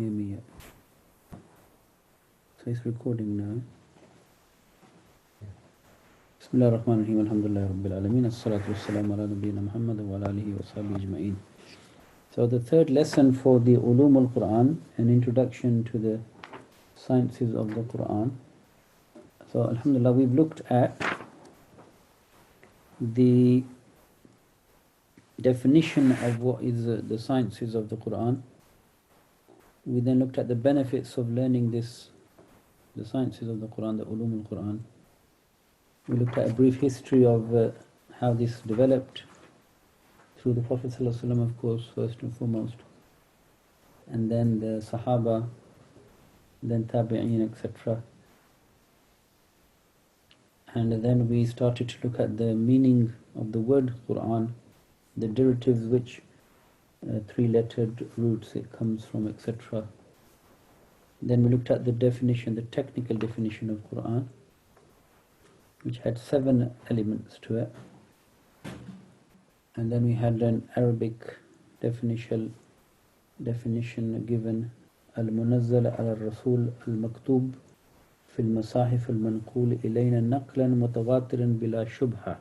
hear me yet. So it's recording now. Bismillah ar-Rahman ar-Rahim, alhamdulillah rabbil alameen, as-salatu was-salamu ala nabiyyina Muhammad wa ala alihi wa sahbihi ajma'in. So the third lesson for the Ulum al-Quran, an introduction to the sciences of the Quran. So alhamdulillah, we've looked at the definition of what is the sciences of the Quran. We then looked at the benefits of learning the sciences of the Quran, the Ulum al-Quran. We looked at a brief history of how this developed through the Prophet ﷺ, of course, first and foremost, and then the Sahaba, then Tabi'een, etc. And then we started to look at the meaning of the word Quran, the derivatives, which three-lettered roots it comes from, etc. Then we looked at the definition, the technical definition of Quran, which had 7 elements to it. And then we had an Arabic definition given, al-munazzal ala-rasul al-maktub fi al-masahif al-manqul ilayna naqlan mutawatiran bila shubha.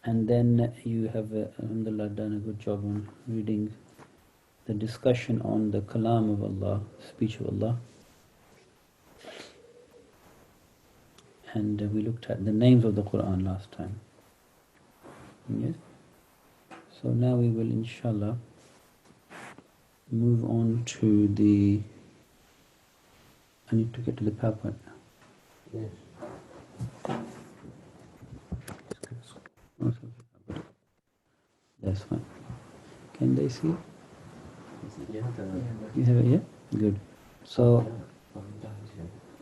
And then you have, alhamdulillah, done a good job on reading the discussion on the kalam of Allah, speech of Allah. And we looked at the names of the Quran last time. Yes? So now we will, inshallah, move on to the... I need to get to the PowerPoint now. Yes. That's fine. Can they see it? You You have it here? Good. So,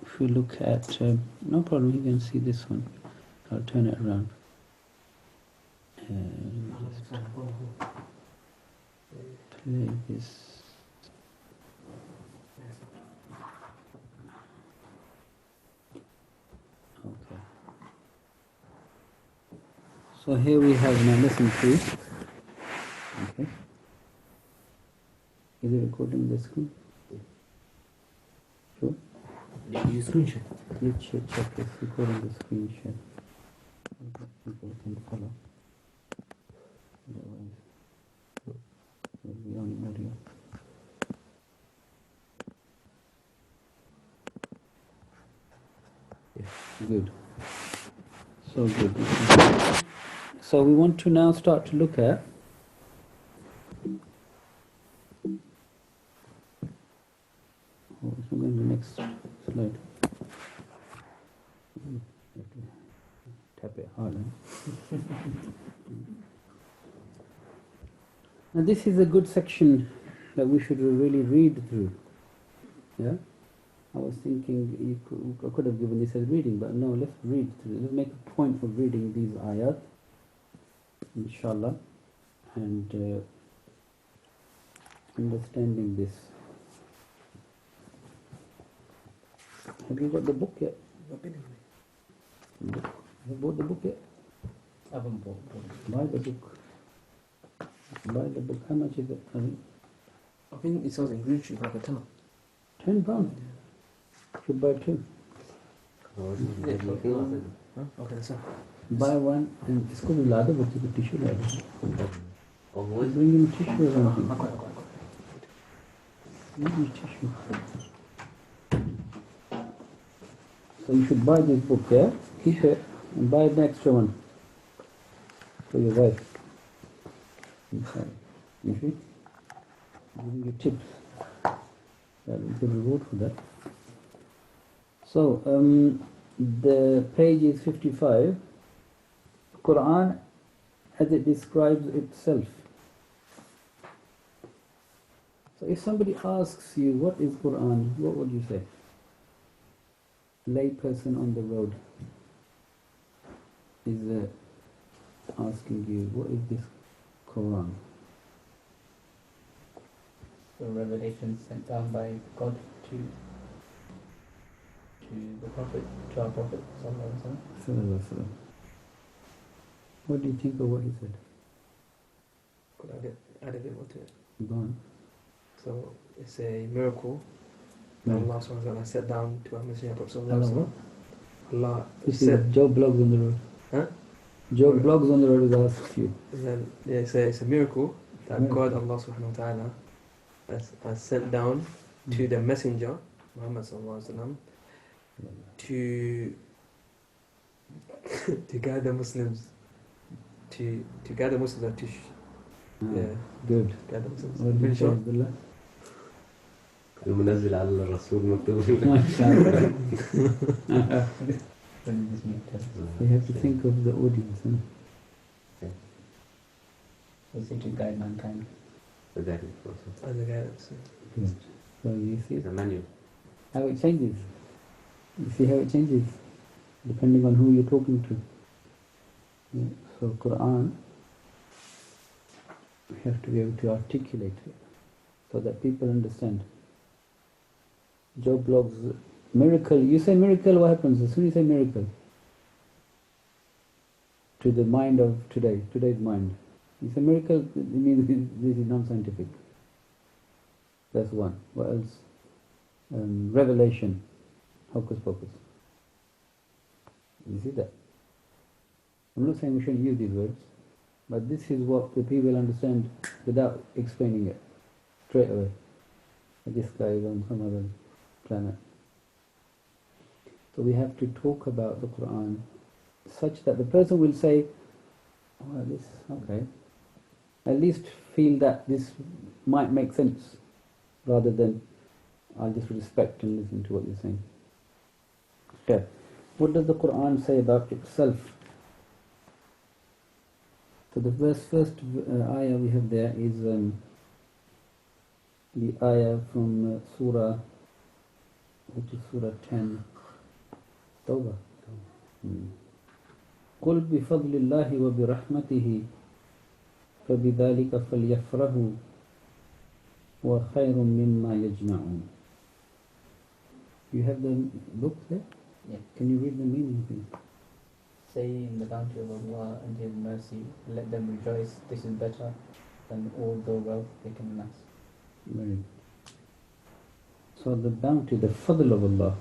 if we look at... no problem, you can see this one. I'll turn it around. Just play this. Okay. So here we have now lesson 3. Okay. Is it recording the screen? Sure? Did you screen share? You check it's recording the screen share. People can follow. Otherwise, we'll be on audio. Yes. Good. So good. So we want to now start to look at so going to the next slide. Tap it hard. Now this is a good section that we should really read through. Yeah? I was thinking I could have given this as reading, but no, let's read through. Let's make a point of reading these ayat, inshallah, and understanding this. Have you got the book yet? Book? Have you bought the book yet? I haven't bought. Buy the book. Buy the book. How much is it? I think it sells in Green Street like a tenner. £10. Should buy 2. Okay, that's it. Buy one and इसको भी ला दो बच्चे को tissue ला दो. Bring him tissue or something. I got it. Bring him tissue. So you should buy this book, yeah? Keep it and buy an extra one for your wife. Inside. You see? Giving you tips. That will be reward for that. So, the page is 55. Quran as it describes itself. So if somebody asks you, what is Quran? What would you say? Lay person on the road is asking you, what is this Quran? The revelation sent down by God to the Prophet, to our Prophet sallallahu alaihi wasallam. What do you think of what he said? Could I add a bit more to it? Go on. So it's a miracle that Hmm. Allah subhanahu wa ta'ala set down to our Messenger Prophet Allah sallallahu what? Allah This set, is Joe Blogs on the road. huh? Joe Right. Blogs on the road is asked you. Then yeah, it's a miracle that Miracle. God Allah subhanahu wa ta'ala has sent down to the messenger Muhammad sallallahu alaihi wasallam to to guide the Muslims to guide the Muslims and to yeah, Good. guide the Muslims. What did you Finish say, off? Abdullah? المنزل على الرسول مكتوب MashaAllah. When did this make sense? We have to think of the audience. Huh? It's to guide mankind. Exactly. Also. As a guidance. Good. So you see It's a manual. how it changes. You see how it changes depending on who you're talking to. Yeah. So Quran, we have to be able to articulate it so that people understand. Joe Blogs, miracle. You say miracle, what happens? As soon as you say miracle, to the mind of today's mind. You say miracle, it means this is non-scientific. That's one. What else? Revelation, hocus pocus. You see that? I'm not saying we shouldn't use these words, but this is what the people understand without explaining it straight away. This guy is on some other planet. So we have to talk about the Quran such that the person will say, oh, this, okay. At least feel that this might make sense, rather than I'll just respect and listen to what you're saying. Okay. What does the Quran say about itself? So the first ayah we have there is the ayah from Surah, which is Surah 10, Tawbah. قُلْ بِفَضْلِ اللَّهِ وَبِرَحْمَتِهِ فَبِذَلِكَ فَلْيَفْرَحُوا وَخَيْرٌ مِّمَّا يَجْمَعُونَ. You have the book there? Yeah. Can you read the meaning, please? Say in the bounty of Allah and His mercy, let them rejoice. This is better than all the wealth they can amass. Very good. So the bounty, the fadl of Allah,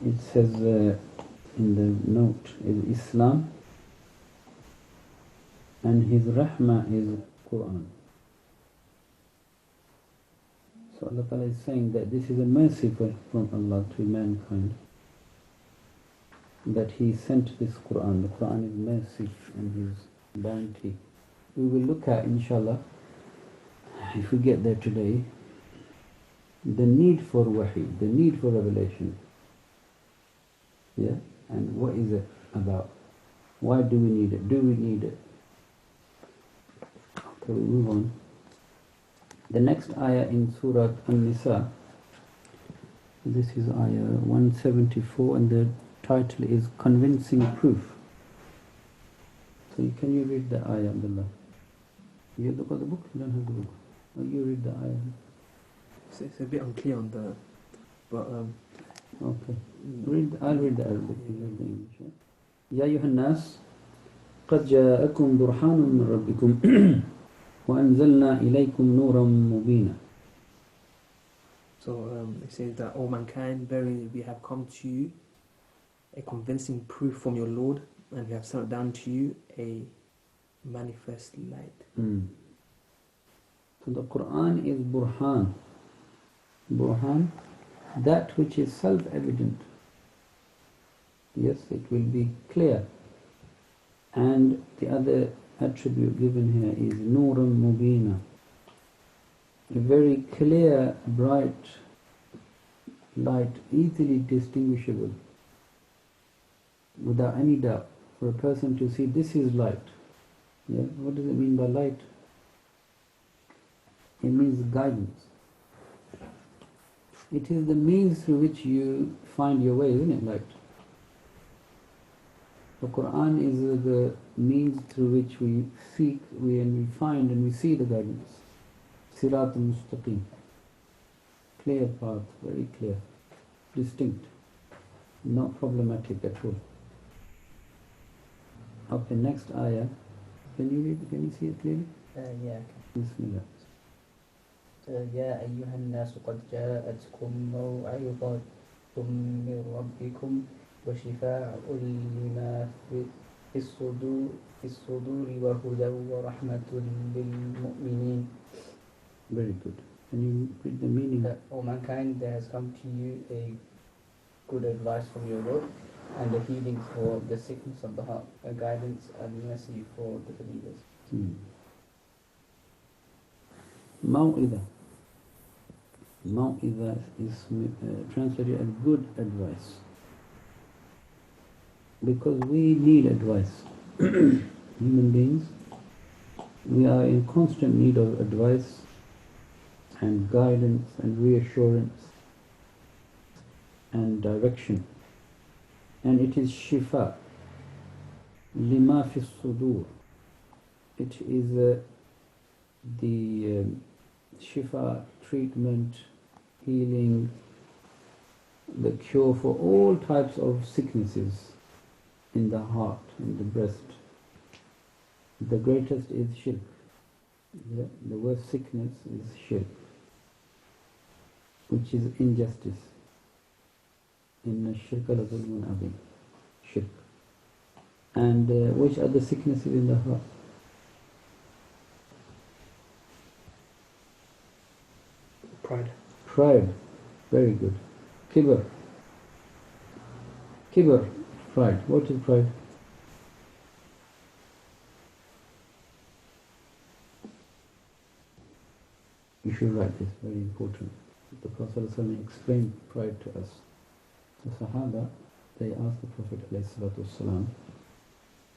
it says in the note, is Islam, and His rahmah is Quran. So Allah Ta'ala is saying that this is a mercy from Allah to mankind, that He sent this Quran. The Quran is mercy and His bounty. We will look at, inshallah, if we get there today, the need for wahi, the need for revelation. Yeah? And what is it about? Why do we need it? Do we need it? Okay, we move on. The next ayah in Surah An-Nisa, this is ayah 174, and the title is Convincing Proof. So can you read the ayah, Abdullah? You have got the book? You don't have the book. Oh, you read the ayah. It's a bit unclear on the, but Okay. I'll read the Arabic, you read the English. يا أيها الناس قد جاءكم برهان من ربكم وأنزلنا إليكم نورا مبينا. so it says that all mankind, verily we have come to you a convincing proof from your Lord, and we have sent down to you a manifest light. So the Quran is Burhan. Burhan, that which is self-evident. Yes, it will be clear. And the other attribute given here is Nuram Mubina. A very clear, bright light, easily distinguishable, without any doubt, for a person to see this is light. Yeah? What does it mean by light? It means guidance. It is the means through which you find your way, isn't it, light? The Quran is the means through which we seek, we find and we see the guidance. Sirat al-Mustaqim. Clear path, very clear, distinct, not problematic at all. Okay, next ayah. Can you read? Can you see it clearly? Yeah. Bismillah. يا أيها الناس قد جاءتكم موعظة من ربكم وشفاء لما في الصدور وهدى ورحمة للمؤمنين. Very good. Can you read the meaning? O mankind, there has come to you a good advice from your Lord, and a healing for the sickness of the heart, a guidance and mercy for the believers. Mau'idha. Mau'idha is translated as good advice. Because we need advice. Human beings, we are in constant need of advice and guidance and reassurance and direction. And it is shifa, lima fi sudur. It is the shifa, treatment, healing, the cure for all types of sicknesses in the heart, in the breast. The greatest is shirk. The worst sickness is shirk, which is injustice. Inna shirka la zulmun azim. Shirk. And which are the sicknesses in the heart? Pride. Pride. Very good. Kibr. Kibr. Pride. What is pride? You should write this, very important. The Prophet ﷺ explained pride to us. The Sahaba, they asked the Prophet ﷺ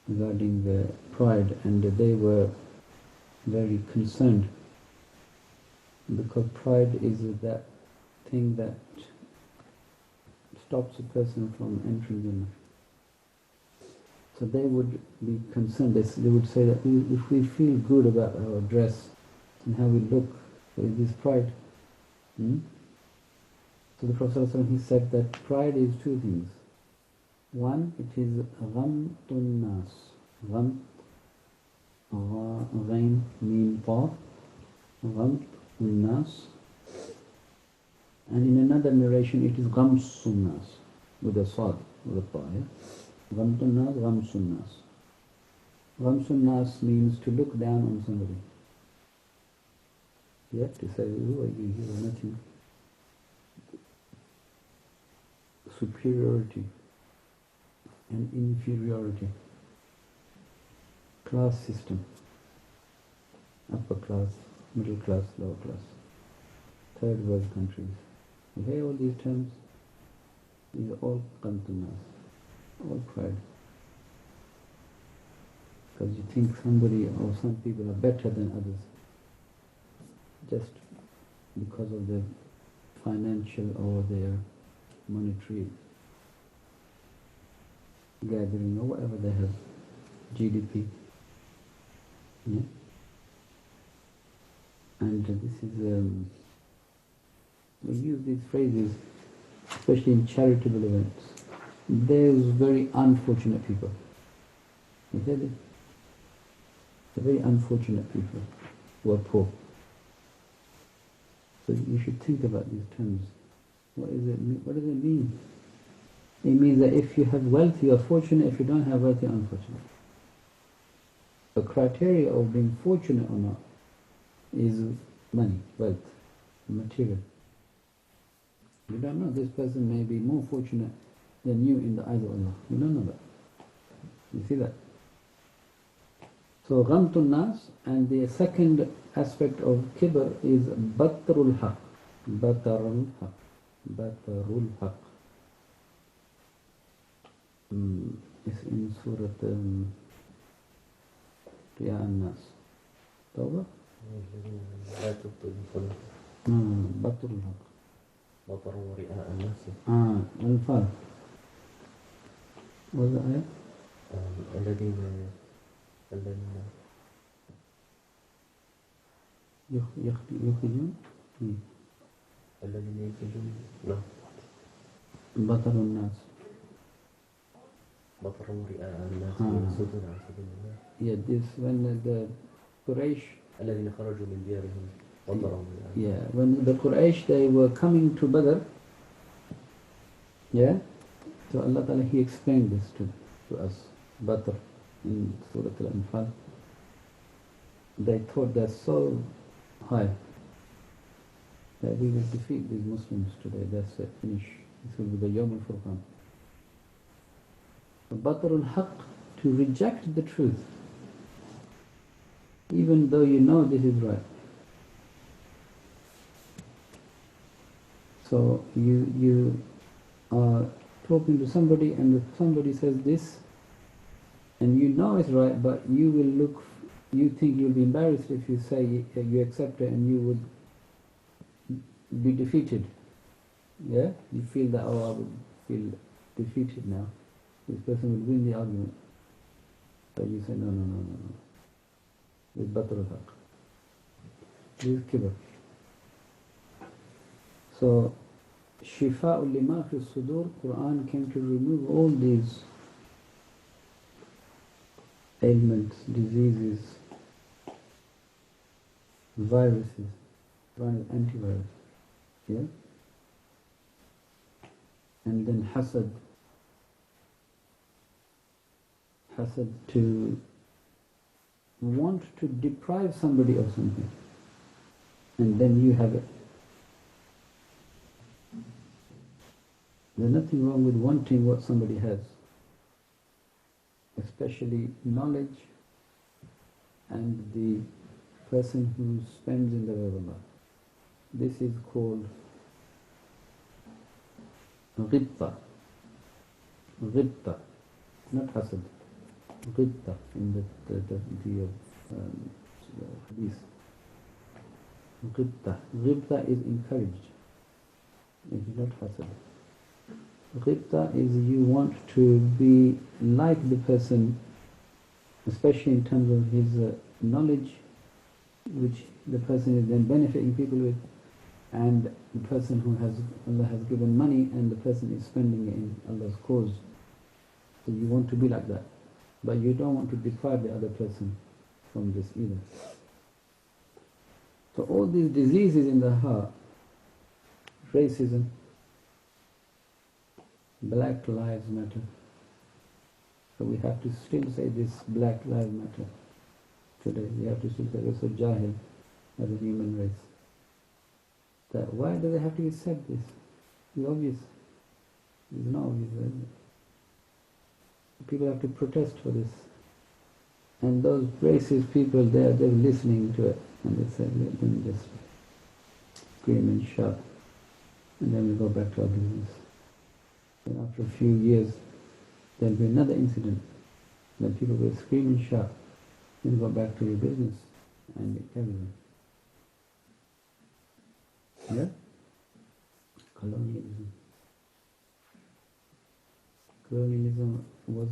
regarding the pride, and they were very concerned, because pride is that thing that stops a person from entering Jannah. So they would be concerned. They would say that if we feel good about our dress and how we look, so is this pride? So the Prophet ﷺ, he said that pride is two things. One, it is ghamtun nas. Ghamt, ghain, mim, ta. Ghamtun nas. And in another narration, it is ghamsun nas, with a sad, with a ta. Ghamtun nas, ghamsun nas. Ghamsun nas means to look down on somebody. You have to say, who are you? You are nothing. Superiority and inferiority. Class system. Upper class, middle class, lower class. Third world countries. You hear all these terms? These are all kantunas. All pride. Because you think somebody or some people are better than others, just because of their financial or their monetary gathering or whatever they have, GDP. Yeah? And this is, we use these phrases, especially in charitable events. Those very unfortunate people. You hear this? The very unfortunate people who are poor. So you should think about these terms. What does it mean? It means that if you have wealth, you are fortunate. If you don't have wealth, you are unfortunate. The criteria of being fortunate or not is money, wealth, material. You don't know. This person may be more fortunate than you in the eyes of Allah. You don't know that. You see that? So ghamtun nas, and the second aspect of kibr is batrul haq. Batarul haq. Batarul haq. It's in Surah Ya An-Nas. Tawbah? لا تبطلوا صلاة No, batrul haq. بطروا رئاء الناس. Al-Fal. What's the ayah? الذين يخرجون الذين يخرجون لا بطر الناس. بطروا رئاء الناس ويصدون عن سبيل الله. Yeah, this when the Quraysh الذين خرجوا من ديارهم وضربوا Yeah, when the Quraysh, they were coming to Badr, yeah, so Allah Ta'ala, He explained this to us, Badr, in Surah Al-Anfal. They thought they're so high that we will defeat these Muslims today, that's it, finish. This will be the Yawm al-Furqan. Badr al-Haq, to reject the truth, even though you know this is right. So you are talking to somebody and if somebody says this and you know it's right, but you will you think you'll be embarrassed if you say you accept it and you would be defeated. Yeah? You feel that, oh, I would feel defeated now. This person will win the argument. But you say, no. This is Batr al-Haq. This is Kibr. So, Shifa'ul lima fi sudur, Quran came to remove all these ailments, diseases, viruses. Quran is antivirus. Yeah? And then hasad. Hasad, to want to deprive somebody of something. And then you have it. There's nothing wrong with wanting what somebody has, especially knowledge and the person who spends in the way of Allah. This is called ghibta, not hasad. Ghibta in the hadith. Ghibta is encouraged. It is not hasad. Ghibta is you want to be like the person, especially in terms of his knowledge, which the person is then benefiting people with, and the person who Allah has given money and the person is spending it in Allah's cause. So you want to be like that, but you don't want to deprive the other person from this either. So all these diseases in the heart, racism, Black Lives Matter. So we have to still say this Black Lives Matter today. We have to still say we're so jahil as a human race. That why do they have to accept this? It's obvious. It's not obvious. People have to protest for this. And those racist people they're listening to it and they say, let them just scream and shout and then we go back to our business. And after a few years, there'll be another incident. Then people will scream and shout. Then go back to your business and everything. Yeah? Colonialism. Colonialism was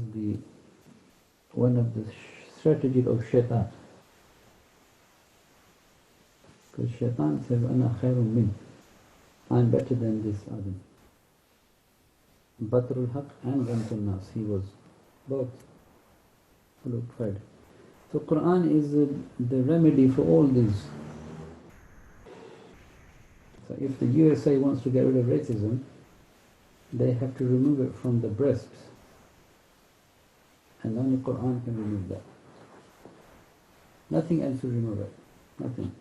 one of the strategies of Shaitan. Because Shaitan says, "Ana khairun min." I'm better than this Adam. Batr al-Haq and Ghamtun Nas, he was both full of pride. So Quran is the remedy for all these. So if the USA wants to get rid of racism, they have to remove it from the breasts. And only Quran can remove that. Nothing else will remove it. Nothing.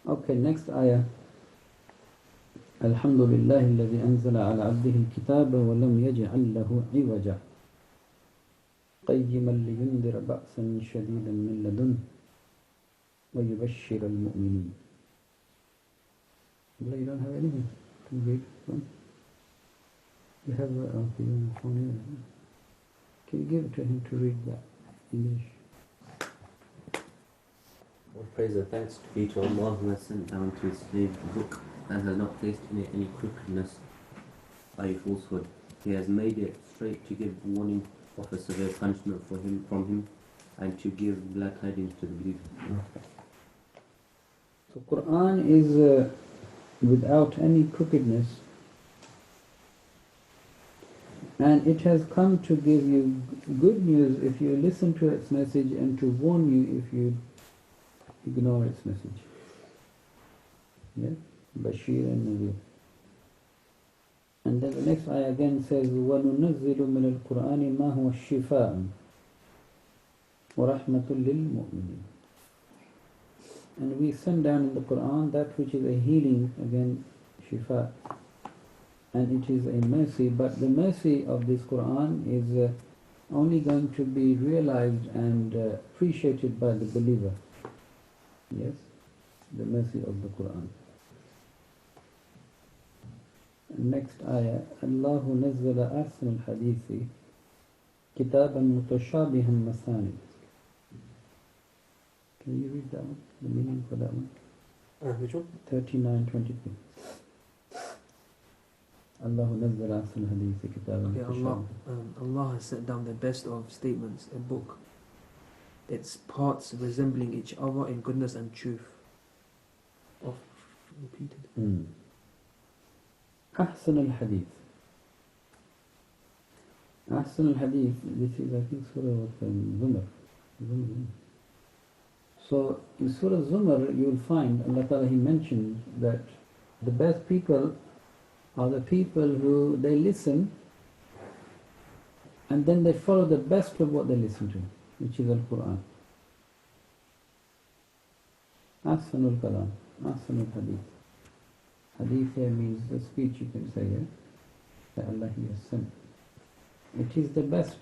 Okay, next ayah. الحمد لله الذي أنزل على عبده الكتاب ولم يجعل له عوجا قيما لينذر بأسا شديدا من لدنه ويبشر المؤمنين. You don't have anything to read from? You have on the phone here. Can you give it to him to read that English? All praise and thanks be to Allah who has sent down to his slave the book and has not placed in it any crookedness by falsehood. He has made it straight to give warning of a severe punishment from him and to give glad tidings to the believers. So Quran is without any crookedness, and it has come to give you good news if you listen to its message and to warn you if you ignore its message. Yeah? Bashir and Nadir. And then the next ayah again says, وَنُنَزِّلُ مِنَ الْقُرْآنِ مَا هُوَ الشِّفَاءٌ وَرَحْمَةٌ لِلْمُؤْمِنِينَ. And we send down in the Quran that which is a healing, again, shifa, and it is a mercy, but the mercy of this Quran is only going to be realized and appreciated by the believer. Yes, the mercy of the Quran. Next ayah, Allahu nazzala ahsan al-hadithi kitaban mutashabihan masani. Can you read that one? The meaning for that one? Which one? 39:22. Allahu nazzala ahsan al-hadithi kitaban Okay, mutashabihan. Allah has sent down the best of statements, a book, its parts resembling each other in goodness and truth. Of repeated. Ahsan al-hadith. Ahsan al-hadith, this is I think Surah Zumar. So in Surah Zumar you will find Allah Ta'ala, He mentioned that the best people are the people who they listen and then they follow the best of what they listen to, which is Al-Quran. Ahsan al-kalam, Ahsan al-hadith. Hadith here means the speech, you can say, yeah? That Allah He has sent. It is the best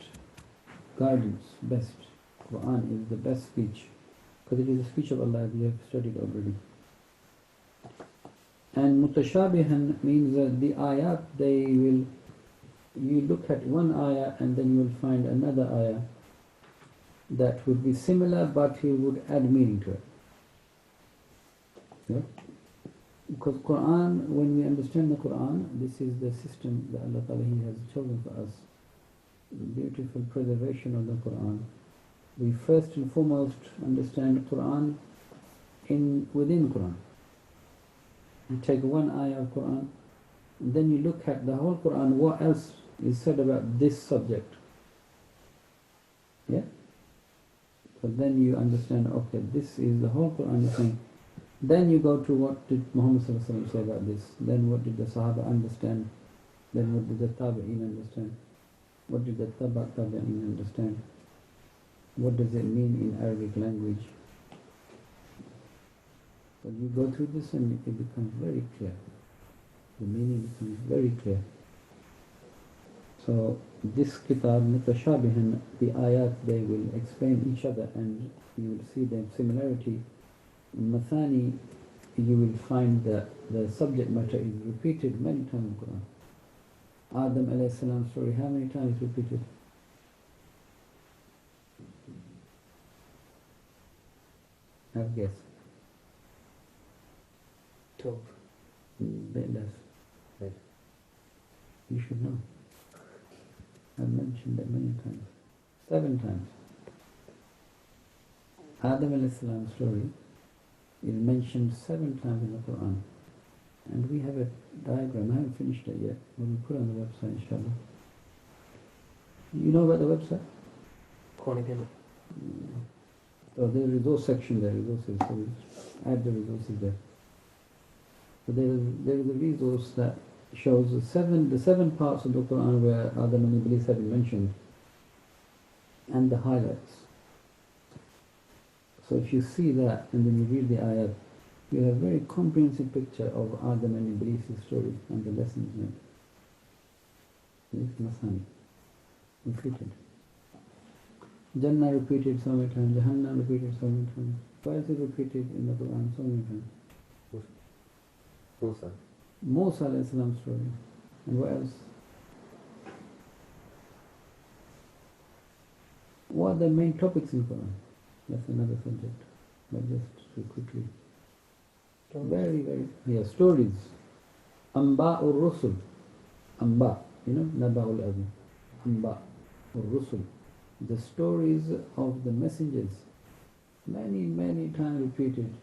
guidance, best. Quran is the best speech, because it is the speech of Allah, we have studied already. And mutashabihan means that the ayat, you look at one ayah and then you will find another ayah that would be similar but He would add meaning to it. Yeah? Because Quran, when we understand the Quran, this is the system that Allah Ta'ala He has chosen for us. The beautiful preservation of the Quran. We first and foremost understand the Quran within Quran. You take one ayah of Quran, and then you look at the whole Quran, what else is said about this subject. Yeah? So then you understand, okay, this is the whole Quran is saying. Then you go to what did Muhammad ﷺ say about this, then what did the Sahaba understand, then what did the Tabi'een understand, what did the Tabi'een understand, what does it mean in Arabic language. But you go through this and it becomes very clear, the meaning becomes very clear. So this kitab, mutashabihan, the ayat, they will explain each other and you will see their similarity. In Mathani, you will find that the subject matter is repeated many times in the Quran. Adam alayhi salam story, how many times is repeated? Have a guess. 12. Bit less. Right. You should know. I've mentioned that many times. 7 times. Adam alayhi salam story is mentioned 7 times in the Quran. And we have a diagram, I haven't finished it yet, but we'll put it on the website inshallah. You know about the website? Corning him. So there's a resource section there, resources, so we add the resources there. So there is a resource that shows the seven parts of the Quran where Adam and Iblis have been mentioned, and the highlights. So if you see that and then you read the ayat, you have a very comprehensive picture of Adam and Iblis' story and the lessons made. This is Masani. Repeated. Jannah repeated so many times, Jahannam repeated so many times. Why is it repeated in the Quran so many times? Musa alayhi salam story. And what else? What are the main topics in Quran? That's another subject. But just to quickly. Very, stories. Amba or Rusul. Amba, Naba'ul Azim. Amba or Rusul. The stories of the messengers. Many, many times repeated.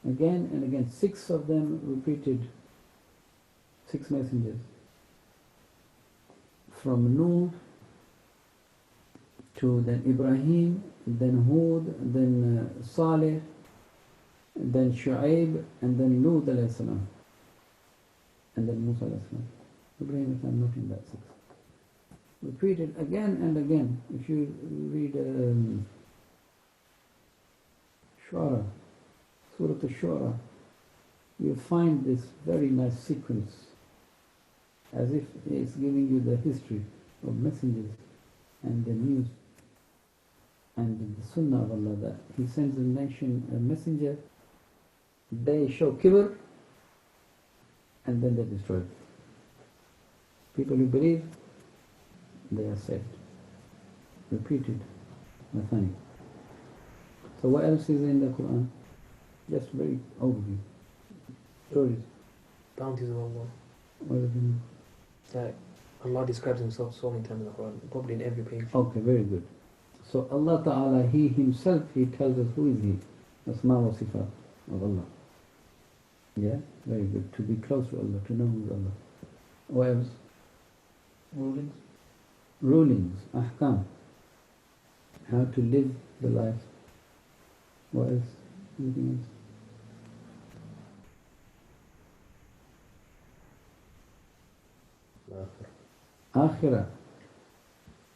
Again and again. 6 of them repeated. 6 messengers. From Nuh to then Ibrahim, then Hud, then Saleh, and then Shu'aib, and then Lut alayhi salam, and then Musa alayhi salam. Ibrahim alayhi salam not in that six. Repeated again and again. If you read Shu'ara, Surah Al-Shu'ara, you find this very nice sequence, as if it's giving you the history of messengers and the news and the Sunnah of Allah, that He sends a nation a messenger, they show kibr, and then they destroy it. People who believe, they are saved. Repeated, Mathani. So what else is in the Quran? Just very overview. Stories. Bounties of Allah. What are the- That Allah describes Himself so many times in the Quran, probably in every page. Okay, very good. So Allah Ta'ala, He Himself, He tells us who is He. Asma wa Sifat of Allah. Yeah, very good. To be close to Allah, to know who is Allah. What else? Rulings. Rulings, ahkam. How to live the life. What else? Anything else? Akhirah.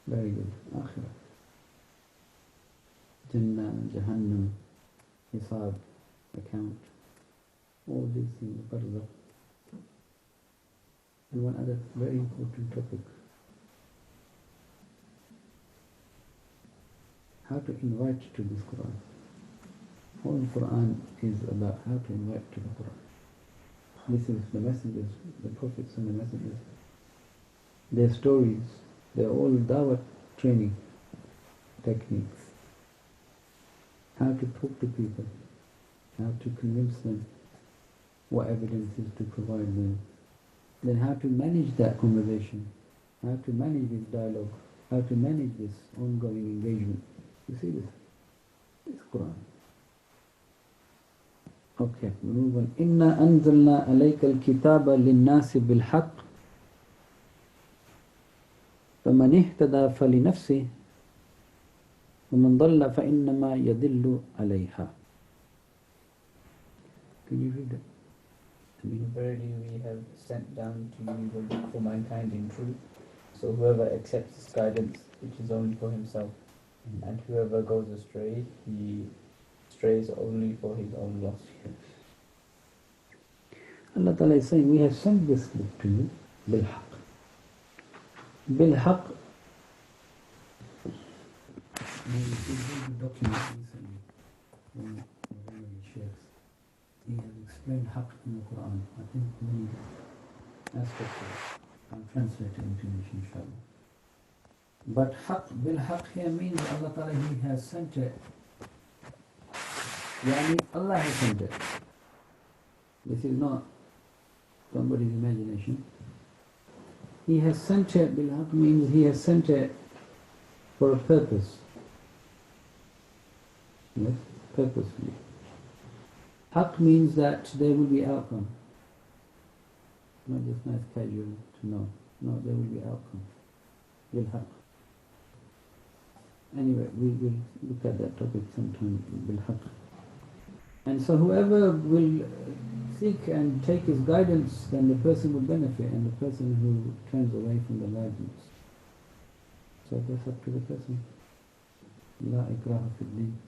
Very good. Akhirah. Jannah, Jahannam, Hisab, account. All these things, barzakh. And one other very important topic. How to invite to this Quran. Whole Quran is about how to invite to the Quran. This is the messengers, the prophets and the messengers. Their stories, they're all dawah training techniques. How to talk to people, how to convince them, what evidence is to provide them. Then how to manage that conversation, how to manage this dialogue, how to manage this ongoing engagement. You see this? It's Quran. Okay, we move on. Inna anzalna alayka al-kitaba lin-nasi bil-haqq فمن اهتدى فلنفسه ومن ضل فإنما يضل عليها. Can you read it? Verily we have sent down to you the book for mankind in truth. So whoever accepts this guidance, which is only for himself, and whoever goes astray, he strays only for his own loss. Allah Ta'ala is saying, we have sent this book to you, bil-haq. Bil-haq, document recently from one of the sheikhs. He has explained haq in the Quran. I think many aspects of it. I'll translate it into English, inshallah. But haq, bil-haq here means Allah Ta'ala, He has sent it. Yani Allah has sent it. This is not somebody's imagination. He has sent it, bil-haq means He has sent it for a purpose. Yes, purposefully. Haq means that there will be outcome. Not just nice casual to know. No, there will be outcome. Bil-haq. Anyway, we will look at that topic sometime, bil-haq. And so whoever will seek and take his guidance, then the person will benefit, and the person who turns away from the guidance. So that's up to the person. La ikraha fi din.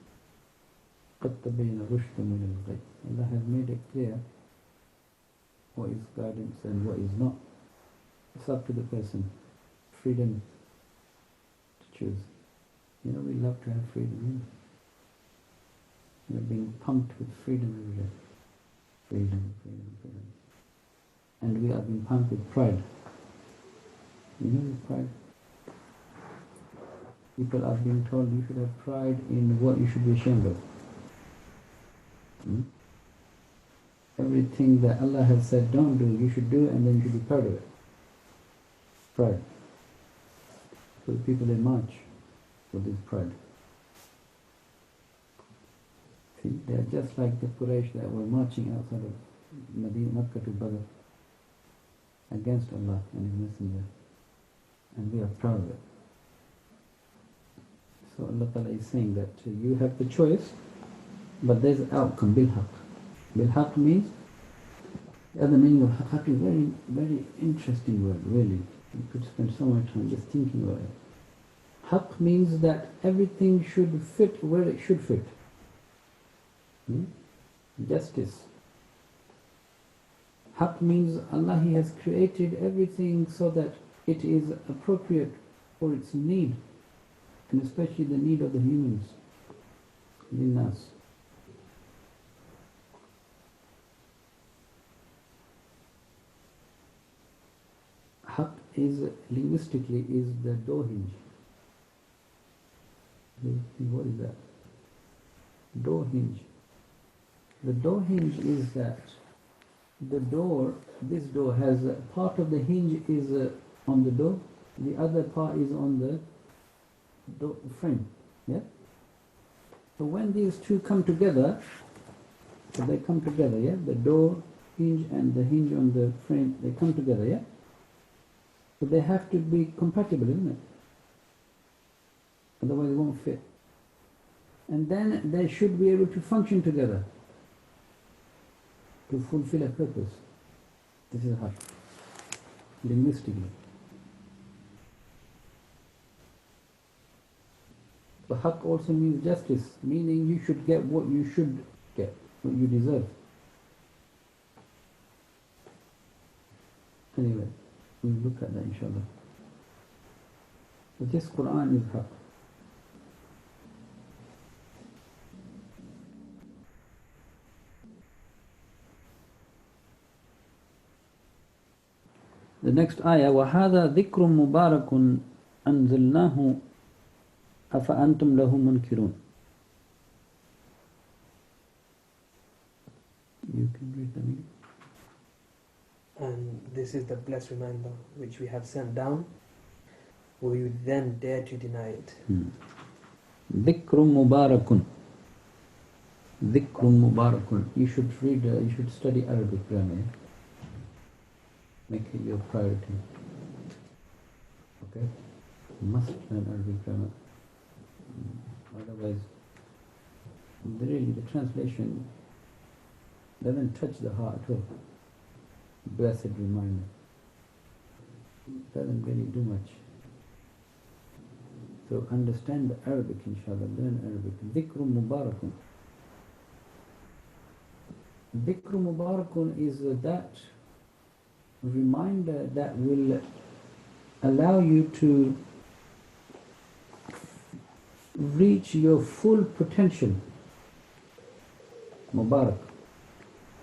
قد تبين الرشد من الغي. Allah has made it clear what is guidance and what is not. It's up to the person. Freedom to choose. You know, we love to have freedom. We're being pumped with freedom every day. Freedom, freedom, freedom. And we are being pumped with pride. You know with pride? People are being told you should have pride in what you should be ashamed of. Everything that Allah has said don't do, you should do, and then you should be proud of it. Pride. So the people they march with this pride. See, they are just like the Quraysh that were marching outside of Medina, Makkah to Badr against Allah and His Messenger, and we are proud of it. So Allah Ta'ala is saying that you have the choice, but there's an outcome, bil-haq. Bilhaq means, the other meaning of haq is very, very interesting word, really. You could spend so much time just thinking about it. Haq means that everything should fit where it should fit. Justice. Haq means Allah, He has created everything so that it is appropriate for its need, and especially the need of the humans, linnas. Haq is, linguistically, is the door hinge. What is that? Door hinge. The door hinge is that the door, this door has a part of the hinge is on the door, the other part is on the door frame. Yeah? So when these two come together, so they come together, yeah? The door hinge and the hinge on the frame, they come together, yeah? So they have to be compatible, isn't it? Otherwise it won't fit. And then they should be able to function together to fulfill a purpose. This is haq, linguistically. But haq also means justice, meaning you should get what you should get, what you deserve. Anyway, we'll look at that inshallah. So this Quran is haq. The next ayah, وَهَذَا ذِكْرٌ مُبَارَكٌ أَنزَلْنَاهُ أَفَأَنْتُمْ لَهُ مُنْكِرُونَ. You can read the meaning. And this is the blessed reminder which we have sent down. Will you then dare to deny it? ذِكْرٌ مُبَارَكٌ. ذِكْرٌ مُبَارَكٌ. You should read, you should study Arabic grammar. Yeah? Make it your priority. Okay? You must learn Arabic grammar. Otherwise, really the translation doesn't touch the heart at all. Blessed reminder. It doesn't really do much. So understand the Arabic, inshallah, learn Arabic. Dhikru Mubarakun. Dhikru Mubarakun is that reminder that will allow you to reach your full potential. Mubarak.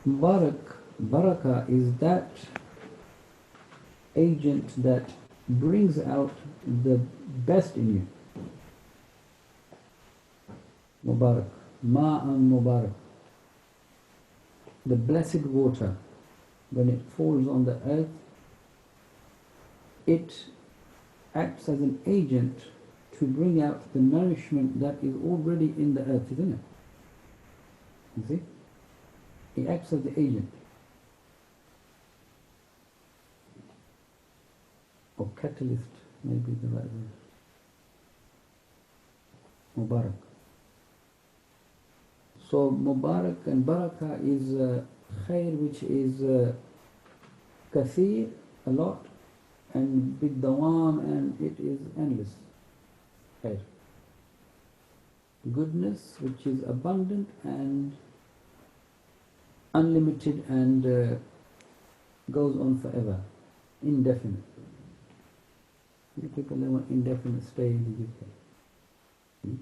Mubarak, Barakah is that agent that brings out the best in you. Mubarak. Ma'an Mubarak. The blessed water, when it falls on the earth, it acts as an agent to bring out the nourishment that is already in the earth, isn't it? You see? It acts as the agent. Or catalyst, maybe the right word. Mubarak. So Mubarak and Barakah is khair, which is kathir, a lot, and bid-dawam, and it is endless. Khair. Goodness, which is abundant and unlimited and goes on forever, indefinite. Many people, they want indefinite stay in the UK.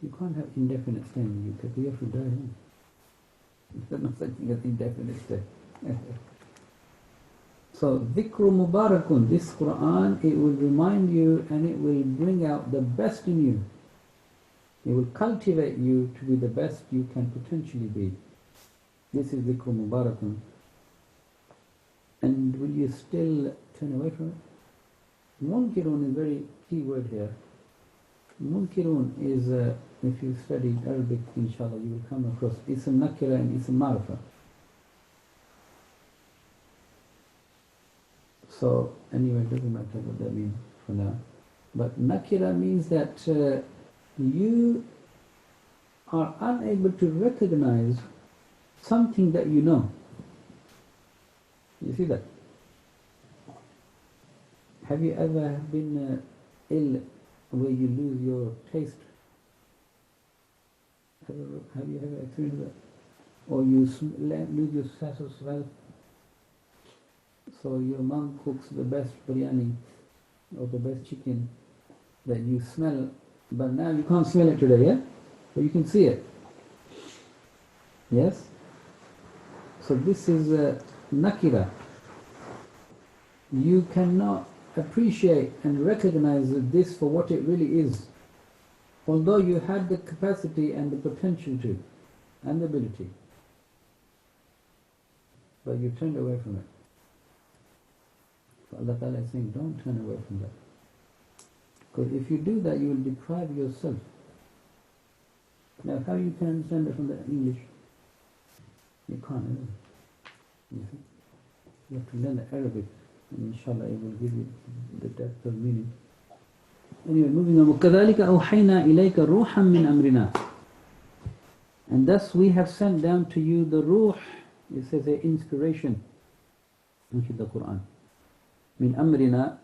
You can't have indefinite stay in the UK, because you have to die. There's no such thing as indefinite stay. So, Dhikru Mubarakun, this Quran, it will remind you and it will bring out the best in you. It will cultivate you to be the best you can potentially be. This is Dhikru Mubarakun. And will you still turn away from it? Munkirun is a very key word here. Munkirun is, if you study Arabic, inshallah, you will come across Ism Nakira and Ism Marifa. So, anyway, it doesn't matter what that means for now. But Nakira means that you are unable to recognize something that you know. You see that? Have you ever been ill where you lose your taste? Have you ever experienced that? Or you lose your sense of smell? So your mom cooks the best biryani or the best chicken that you smell, but now you can't smell it today, yeah? But you can see it. Yes? So this is nakira. You cannot appreciate and recognize this for what it really is. Although you had the capacity and the potential to, and the ability. But you turned away from it. So Allah Ta'ala is saying, don't turn away from that. Because if you do that, you will deprive yourself. Now, how you can understand it from the English? You can't, is it? You see? You have to learn the Arabic, and inshallah it will give you the depth of meaning. Anyway, moving on. وَكَذَلِكَ أَوْحَيْنَا إِلَيْكَ رُوحًا مِّنْ أَمْرِنَا. And thus we have sent down to you the ruh, it says an inspiration, which is the Quran. مِّنْ أَمْرِنَا,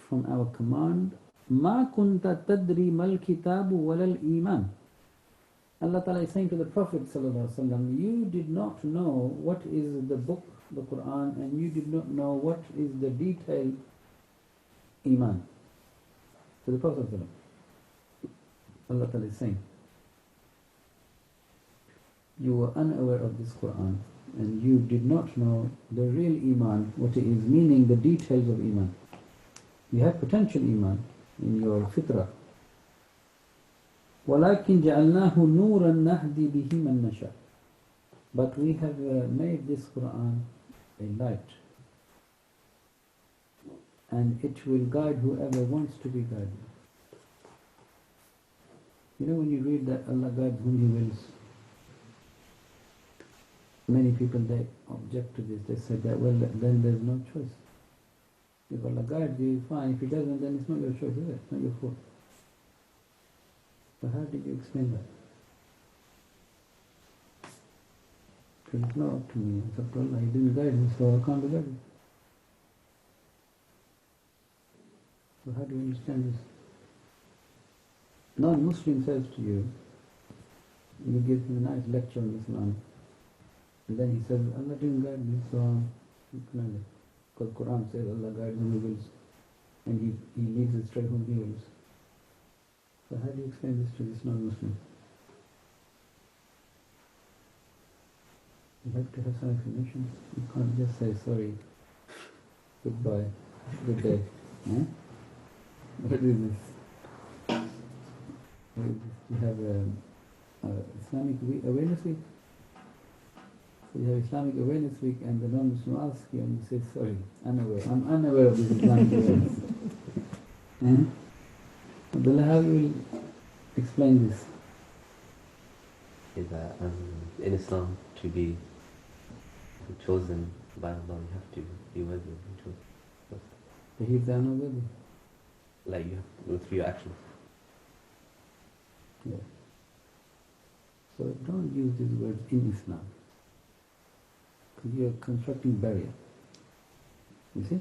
from our command. مَا كُنْتَ تَدْرِي مَا الْكِتَابُ وَلَا الْإِيمَانُ. Allah Ta'ala is saying to the Prophet ﷺ, you did not know what is the book, the Quran, and you did not know what is the detailed Iman. To the Prophet ﷺ. Allah Ta'ala is saying, you were unaware of this Quran, and you did not know the real Iman, what it is, meaning the details of Iman. You have potential Iman in your fitrah. وَلَكِنْ جَعَلْنَاهُ نُورًا نَهْدِي بِهِ مَنْ نَشَاءُ. But we have made this Quran a light, and it will guide whoever wants to be guided. You know, when you read that Allah guides whom He wills, many people, they object to this. They say that, well, then there's no choice. If Allah guides you, fine. If He doesn't, then it's not your choice, is it? It's not your fault. So how did you explain that? Because it's not up to me, it's up to Allah. He didn't guide me, so I can't be guided. So how do you understand this? Non-Muslim says to you, you give him a nice lecture on Islam, and then he says, Allah didn't guide me, so you can it. Because Quran says Allah guides whom He wills, and He leads astray whom He wills. So how do you explain this to this non-Muslim? You have to have some explanation. You can't just say sorry, goodbye, good day. Eh? What is this? What is this? You have Islamic Awareness Week. So you have Islamic Awareness Week, and the non-Muslim asks you, and you say sorry, unaware. I'm unaware of this Islamic awareness. Eh? Abdullah, how you will explain this? Is that in Islam, to be chosen by Allah, you have to be worthy of being chosen. But if they are not worthy. Like you have to go through your actions. Yeah. So don't use these words in Islam, because you are constructing barrier. You see?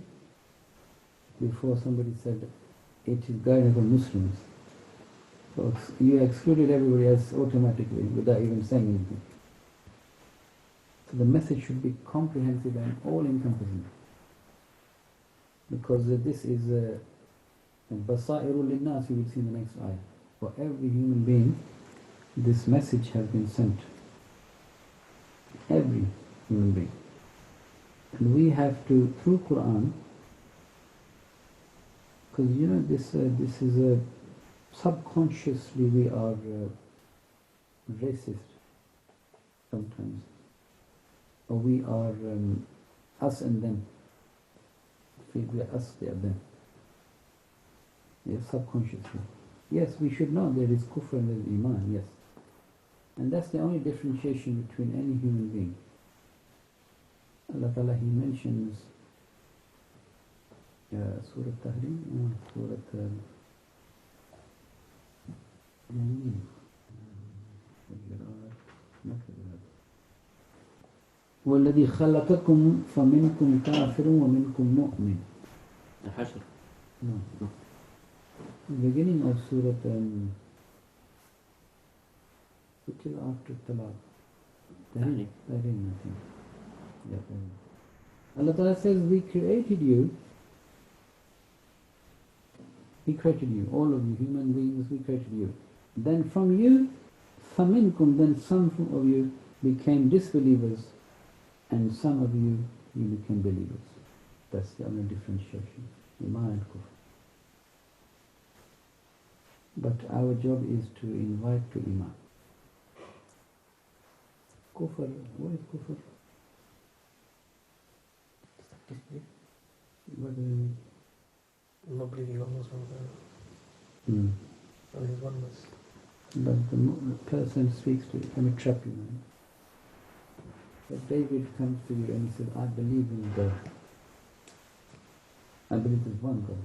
Before somebody said it is guidance for Muslims, so you excluded everybody else automatically without even saying anything. So the message should be comprehensive and all-encompassing, because this is basairu linnas, you will see in the next ayah. For every human being, this message has been sent. Every human being. And we have to, through Quran, because you know this is subconsciously we are racist sometimes, or we are us and them. We are us, they are them. Yes, subconsciously. Yes, we should know there is kufr and there is iman, yes. And that's the only differentiation between any human being. Allah Ta'ala, He mentions Surah Tahrim, Surah Yamin. وَالَّذِي خَلَقَكُمْ فَمِنْكُمْ كَافِرٌ وَمِنْكُمْ مُؤْمِنٌ. الحشر. No. Beginning of Surah which is after Talaq. Tahrim, I think. Yeah, Tahrim. Allah Ta'ala says, we created you. He created you, all of you, human beings, we created you. Then from you, فَمِنْكُمْ, then some of you became disbelievers, and some of you became believers. That's the only differentiation, Iman and Kufr. But our job is to invite to Iman. Kufr, what is Kufr? Disbelief. What do you mean? Not believing in Allah subhanahu wa ta'ala Hmm. and His oneness. But the person speaks to you, can trap you. Man. If David comes to you and he says, I believe in God. I believe there's one God.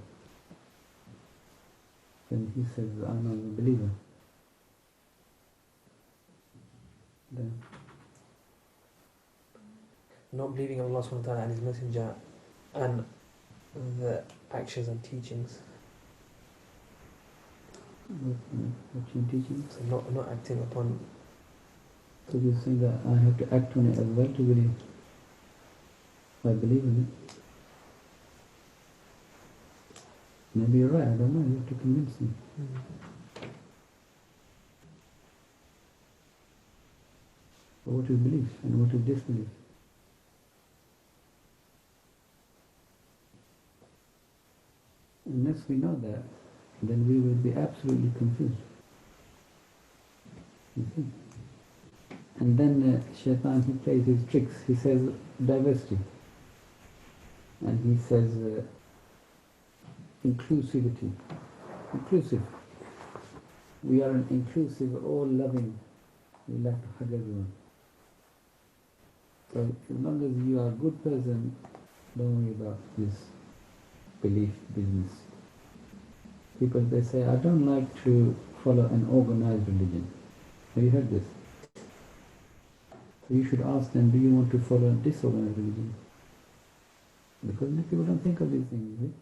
Then he says, I'm a believer. Then Not believing in Allah subhanahu wa ta'ala and His Messenger and the actions and teachings. what you teaching? So not acting upon. So you're saying that I have to act on it as well to believe. I believe in it. Maybe you're right, I don't know, you have to convince me. But what is belief and what is disbelief? Unless we know that, then we will be absolutely confused. You see? And then Shaitan, he plays his tricks. He says diversity. And he says inclusivity. Inclusive. We are an inclusive, all loving. We like to hug everyone. So as long as you are a good person, don't worry about this belief business. People, they say, I don't like to follow an organized religion. Have you heard this? So you should ask them, do you want to follow a disorganized religion? Because many people don't think of these things, right?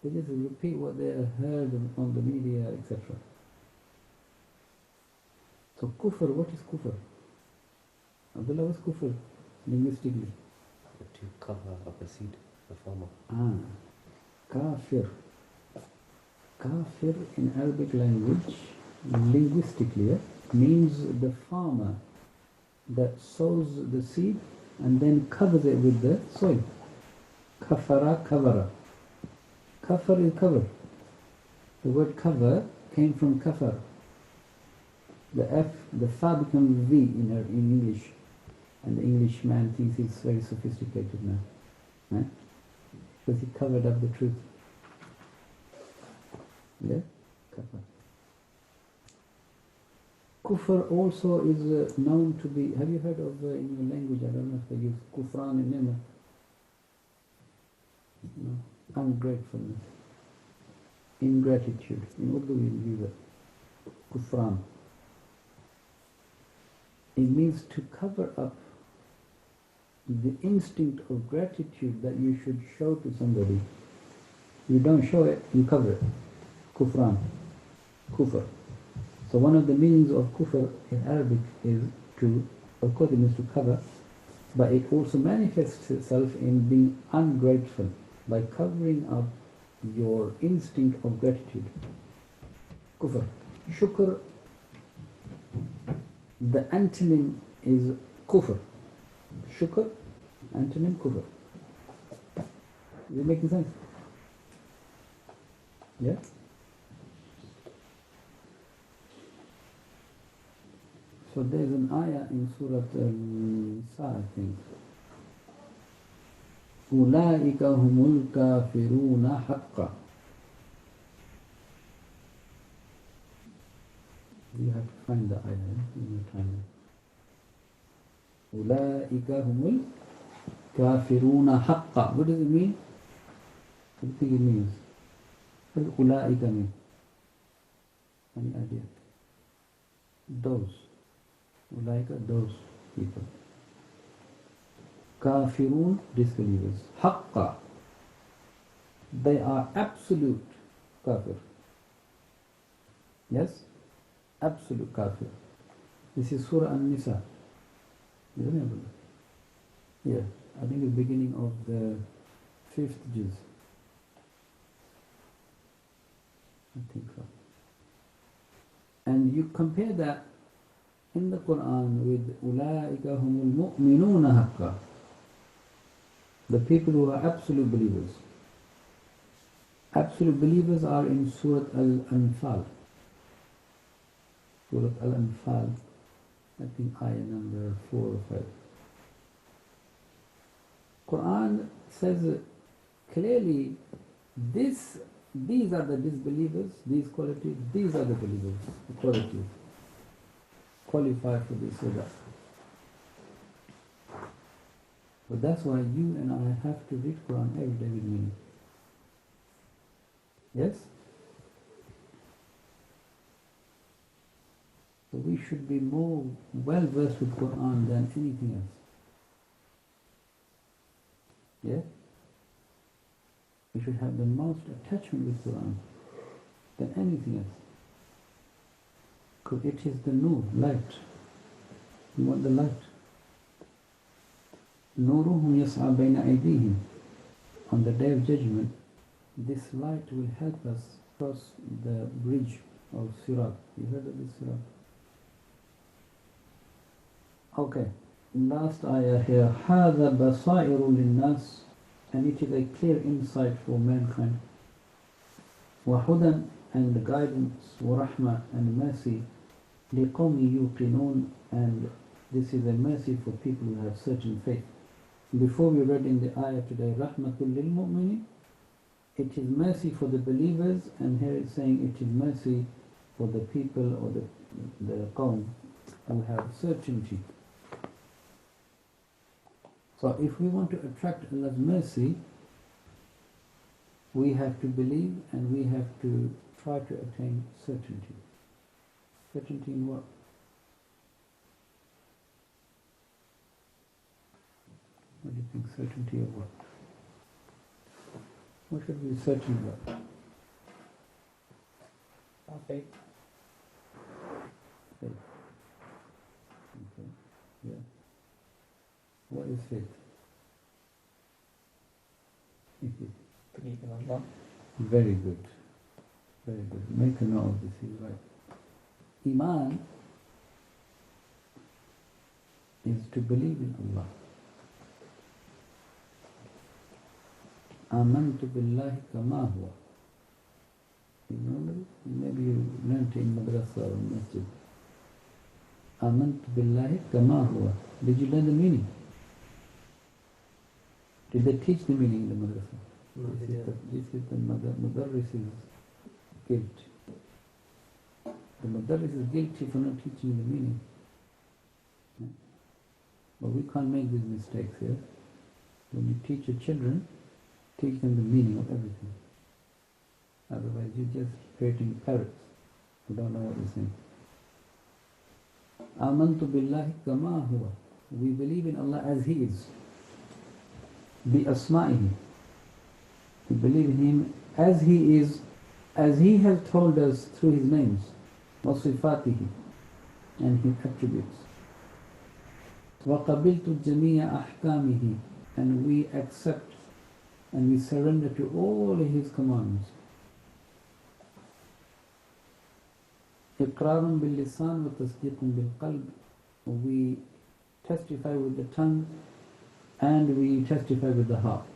They just repeat what they heard on the media, etc. So kufr, what is kufr? Abdullah, what's kufr linguistically? To cover up a seed, a farmer. Kafir. Kafir in Arabic language, linguistically, means the farmer that sows the seed and then covers it with the soil. Kafara, kavara. Kafar is cover. The word cover came from kafar. The fa becomes V in English, and the Englishman thinks he's very sophisticated now, right? Because he covered up the truth. Yeah? Kafar. Kufr also is known to be, have you heard of in your language, I don't know if they use kufran in Nema? No. Ungratefulness. Ingratitude. In Urdu we use it. Kufran. It means to cover up the instinct of gratitude that you should show to somebody. You don't show it, you cover it. Kufran. Kufr. So one of the meanings of kufr in Arabic is to, of course it means to cover, but it also manifests itself in being ungrateful by covering up your instinct of gratitude. Kufr. Shukr, the antonym is kufr. Shukr, antonym kufr. Is it making sense? Yeah? So there's an ayah in Surah Nisa, I think. أُولَٰئِكَ هُمُ الْكَافِرُونَ حَقًّا. You have to find the ayah in your time. أُولَٰئِكَ هُمُ الْكَافِرُونَ حَقًّا. What does it mean? What do you think it means? What does أُولَٰئِكَ mean? Any idea? Those. Ulaika, those people. Kafirun, disbelievers. Haqqa, they are absolute kafir. Yes? Absolute kafir. This is Surah An-Nisa. You remember? Yeah, I think the beginning of the 5th juz. I think so. And you compare that in the Quran with Ulaika humul mu'minuna haqqa, the people who are absolute believers. Absolute believers are in Surah Al-Anfal. Surah Al-Anfal, I think ayah number 4 or 5. Quran says clearly, these are the disbelievers, these qualities, these are the believers, the qualities. Qualify for this or that. But that's why you and I have to read Quran every day with meaning. Yes? So we should be more well versed with Quran than anything else. Yeah? We should have the most attachment with Quran than anything else. Because it is the nur, light. You want the light. Nuruhum yas'a bayna aydihim. On the day of judgment, this light will help us cross the bridge of Sirat. You heard of this Sirat? Okay. Last ayah here. هَذَا بَصَائِرٌ لِلنَّاسِ, and it is a clear insight for mankind. وَهُدًى, and the guidance, وَرَحْمَةً, and mercy, لِقَوْمِ يُوقِنُونَ, and this is a mercy for people who have certain faith. Before we read in the ayah today, رَحْمَةٌ لِلْمُؤْمِنِينَ, it is mercy for the believers, and here it's saying it is mercy for the people or the qawm who have certainty. So if we want to attract Allah's mercy, we have to believe and we have to try to attain certainty. Certainty in what? What do you think? Certainty of what? What should we be certain about? Our faith. Faith. Okay. Yeah. What is faith? Believe in Allah. Very good. Very good. Make a note of this, is right. Iman is to believe in Allah. Amantu billahi kama huwa. You remember it? Maybe you learned it in madrasa or masjid. Amantu billahi kama huwa. Did you learn the meaning? Did they teach the meaning in the madrasa? No, they didn't. This is the mudarris's guilt. The mudarris is guilty for not teaching the meaning. Yeah. But we can't make these mistakes here. When you teach your children, teach them the meaning of everything. Otherwise you're just creating parrots who don't know what you're saying. Amantu billahi kama huwa. We believe in Allah as He is. Bi asma'ihi. We believe in Him as He is, as He has told us through His names, wa sifatihi, and His attributes. وَقَبِلْتُ جَمِيعَ أَحْكَامِهِ, and we accept and we surrender to all His commands. إِقْرَارٌ بِاللِّسَانِ وَتَصْدِيقٌ بِالْقَلْبِ, we testify with the tongue and we testify with the heart.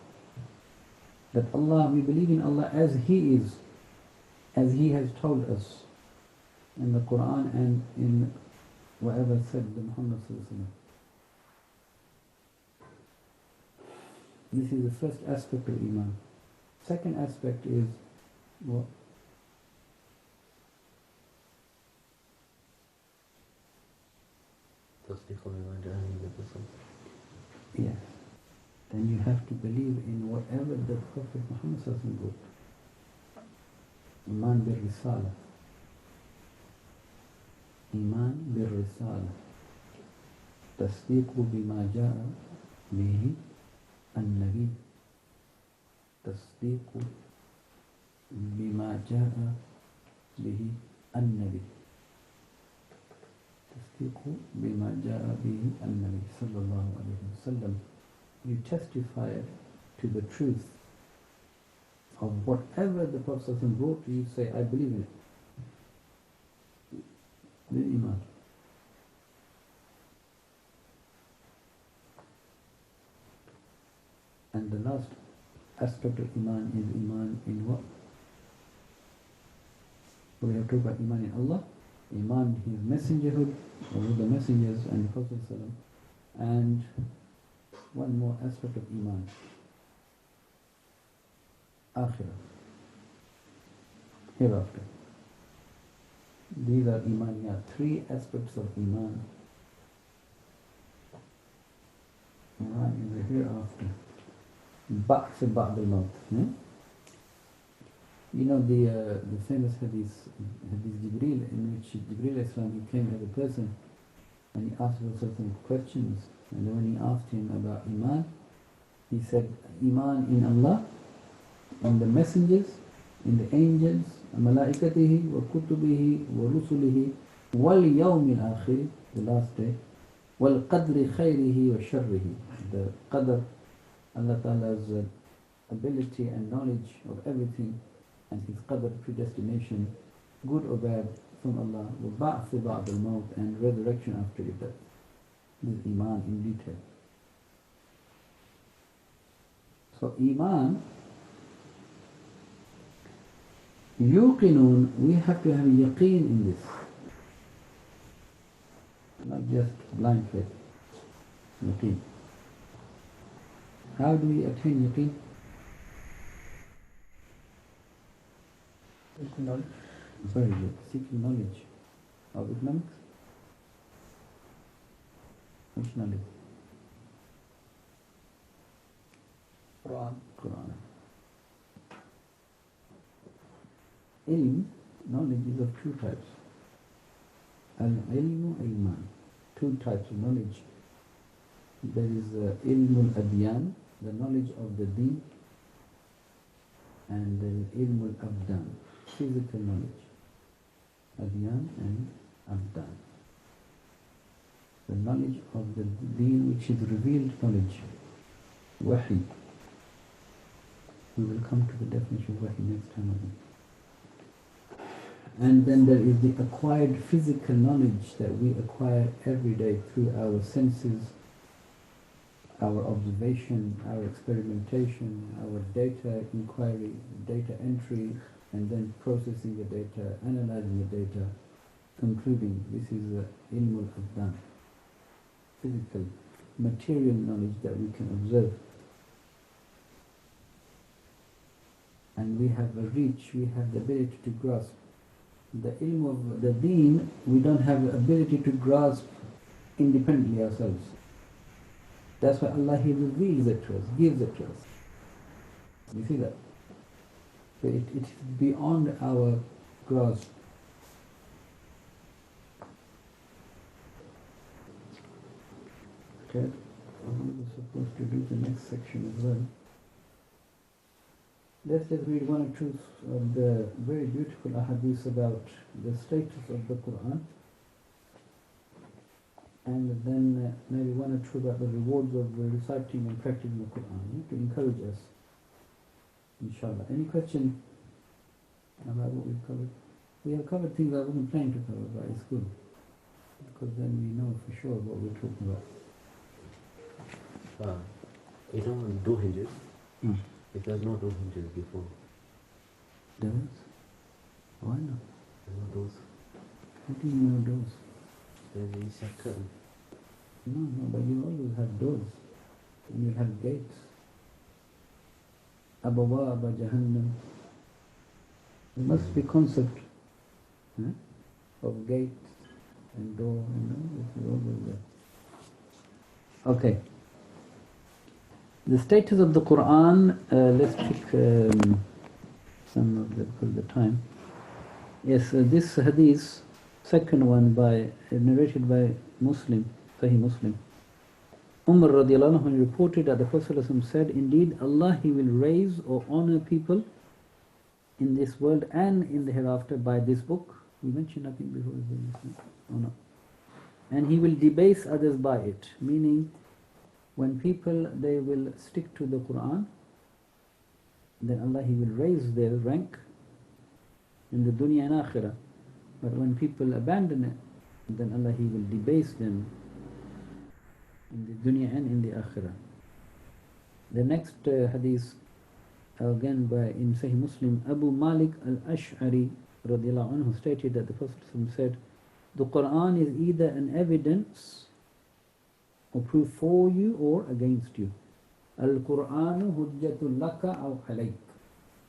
That Allah, we believe in Allah as He is, as He has told us in the Quran and in whatever said by Muhammad sallallahu alaihi wasallam. This is the first aspect of Iman. Second aspect is what? Yes. Then you have to believe in whatever the Prophet Muhammad sallallahu alaihi wasallam wrote. Iman bil risala. Iman bil risala. Tasdiqu bima jaa به النبي تصديق بما جاء به النبي تصديق بما جاء به النبي صلى الله عليه وسلم. You testify to the truth of whatever the Prophet wrote, you say, I believe in it. The Iman. And the last aspect of Iman is Iman in what? We have talked about Iman in Allah, Iman in His messengerhood, or the messengers and the Prophet ﷺ, and one more aspect of Iman. Akhirah. Hereafter. These are Imaniyat, three aspects of Iman. Iman in the hereafter. Ba'th ba'd al-maut. You know the famous hadith Jibreel, in which Jibreel Islam, he came as a person and he asked him certain questions, and then when he asked him about Iman, he said, Iman in Allah, in the messengers, in the angels, malaikatihi wa kutubihi wa rusulihi wal yawmil akhir, the last day, wal qadri khayrihi wa sharrihi, the qadr, Allah Ta'ala's ability and knowledge of everything, and His qadr, predestination, good or bad, from Allah, wa ba'th ba'd al-maut, and resurrection after your death. This is Iman in detail. So Iman, yuqinun, we have to have yaqeen in this, not just blind faith. Yaqeen. How do we attain yaqeen? Knowledge. Very good. Seeking knowledge of economics. Which knowledge? Quran. Quran. Ilm, knowledge, is of two types. Al-ilmu ilman. Two types of knowledge. There is ilmul adyan, the knowledge of the deen, and there is ilmul abdan, physical knowledge. Adyan and abdan. The knowledge of the deen, which is revealed knowledge. Wahi. We will come to the definition of wahi next time, I think. And then there is the acquired physical knowledge that we acquire every day through our senses, our observation, our experimentation, our data inquiry, data entry, and then processing the data, analyzing the data, concluding. This is ilmul abdan, physical, material knowledge that we can observe. And we have a reach, we have the ability to grasp. The ilm of the deen, we don't have the ability to grasp independently ourselves. That's why Allah, He reveals it to us, gives it to us. You see that? So it is beyond our grasp. Okay, I'm supposed to do the next section as well. Let's just read one or two of the very beautiful ahadith about the status of the Quran, and then maybe one or two about the rewards of reciting and practicing the Quran, to encourage us, inshallah. Any question about what we've covered? We have covered things I wasn't planning to cover, but it's good, because then we know for sure what we're talking about. You don't do hinges. If there's no door hinges before. Doors? Why not? There's no doors. How do you know doors? There's a inside curtain. No, but you always have doors. And you have gates. Abawaba Jahannam. There must be concept of gate and door, this is always there. Okay. The status of the Quran, let's pick some of the, because of the time. Yes, this hadith, second one narrated by Muslim, Sahih Muslim. Umar radiallahu anhu reported that the Prophet ﷺ said, indeed Allah He will raise or honor people in this world and in the hereafter by this book. We mentioned, I think, before, or not. And He will debase others by it, meaning when people, they will stick to the Quran, then Allah He will raise their rank in the dunya and akhirah. But when people abandon it, then Allah He will debase them in the dunya and in the akhirah. The next hadith, again by in Sahih Muslim, Abu Malik al-Ash'ari radiallahu anhu stated that the Prophet said, the Quran is either an evidence or proof for you or against you. Al-Quranu hujjatul laka aw alayk.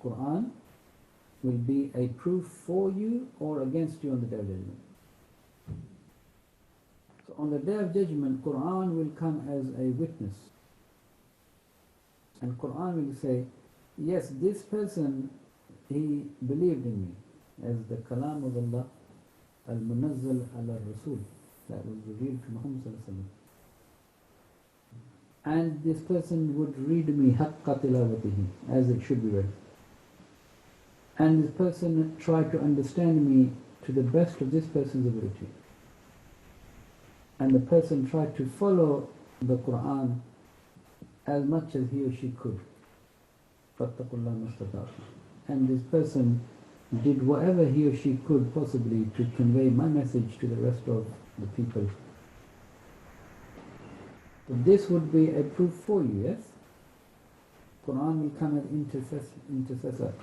Quran will be a proof for you or against you on the Day of Judgment. So on the Day of Judgment, Quran will come as a witness. And Quran will say, yes, this person, he believed in me, as the Kalam of Allah, Al-Munazzal ala Rasul, that was revealed to Muhammad sallallahu alaihi wasallam. And this person would read me haqqa tilawatihi, as it should be read. And this person tried to understand me to the best of this person's ability. And the person tried to follow the Quran as much as he or she could. فَاتَّقُوا اللَّهَ. And this person did whatever he or she could possibly to convey my message to the rest of the people. So this would be a proof for you, yes? Quran will come as intercessor.